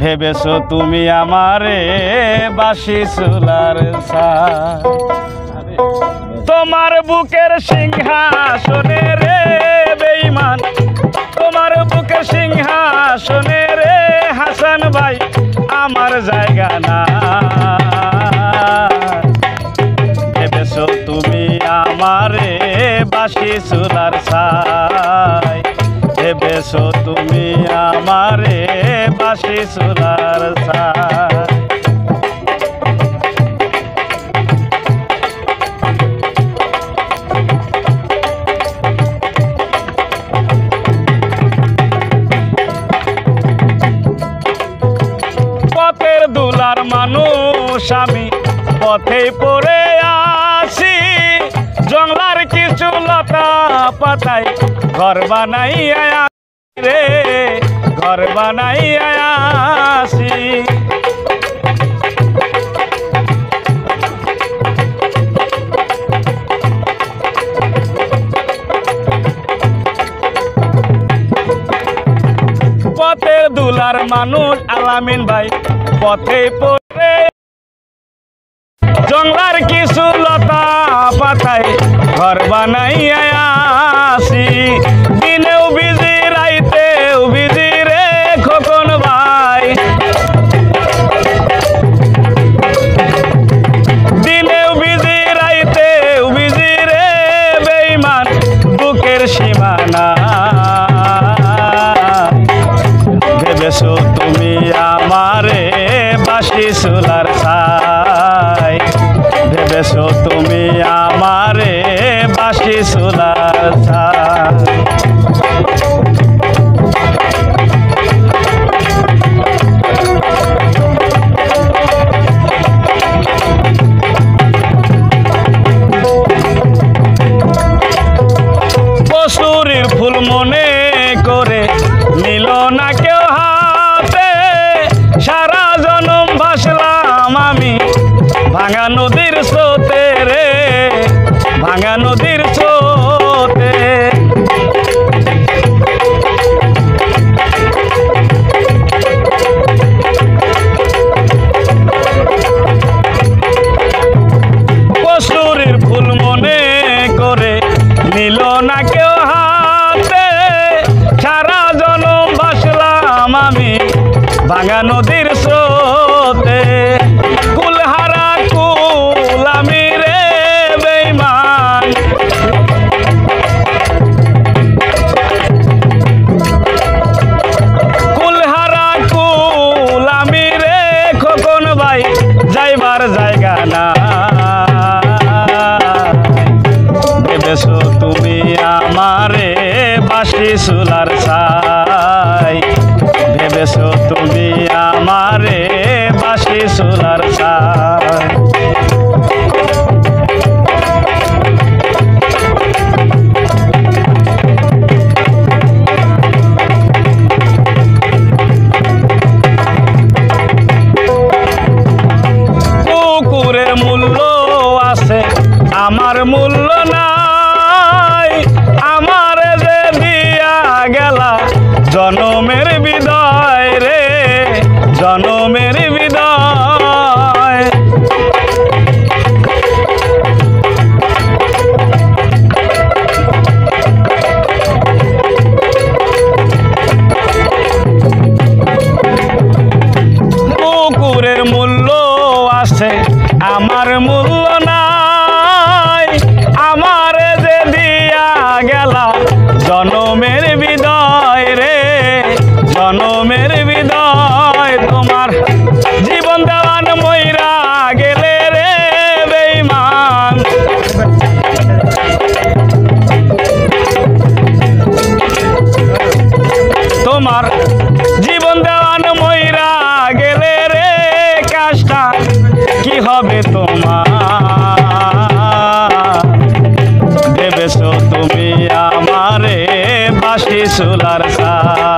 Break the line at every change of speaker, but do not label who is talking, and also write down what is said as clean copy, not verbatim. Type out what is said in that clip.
ভেবেছো তুমি আমারে বাসি চুলার ছাই। তোমার বুকের সিংহাসনে রে বেঈমান, তোমার বুকের সিংহাসনে রে হাসান ভাই আমার জায়গা না। ভেবেছো তুমি আমারে বাসি চুলার ছাই, ভেবেছো তুমি আমারে বাসি চুলার ছাই। পথের দুলার মানুষ আমি পথে পড়ে আসি, জংলার কিছু লতা পাতায় ঘর বানাইয়া রে ঘর বানাইয়া আসি। পথের দুলার মানুষ আলামিন ভাই পথে পড়ে জংলার কিছু লতা পাতায় ঘর বানাইয়া আসি। দিনেও বিজি রাইতেও বিজি রে খোকন ভাই, দিনেও বিজি রাইতেও বিজি রে বেঈমান বুকের সীমানা। ভেবেছো তুমি আমারে বাসি চুলার ছাই, ভেবেছো তুমি আমারে বাসি চুলার ছাই। কসুরির ফুল মনে করে নিল না কেউ হাতে, সারা জনম ভাসলাম আমি ভাঙা নদীর স্রোতে রে ভাঙা নদীর স্রোতে। কসুরির ফুল মনে করে নিল না কেউ হাতে, সারা জনম ভাসলাম আমি ভাঙা নদীর স্রোতে। কুলহারা কুল আমি রে বেঈমান, কুলহারা কুল আমি রে খোকন ভাই যাইবার জায়গা না। ভেবেছো তুমি আমারে বাসি চুলার ছাই, ভেবেছো তুমি আমারে বাসি চুলার ছাই। কুকুরের মূল্য আছে আমার মূল্য নাই, আমার যে দিয়া গেলা জনমের বিদায় রে জনমের বিদায়। কুকুরের মূল্য আছে আমার মূল্য নাই, আমার যে দিয়া গেলা জনমের বিদায় রে জনমের বিদায়। তোমার জীবন দেওয়ান মইরা গেলে রে বেঈমান, তোমার জীবন দেওয়ান মইরা গেলে রে কাজটা কি হবে তোমার। ভেবেছো তুমি আমারে বাসি চুলার ছাই,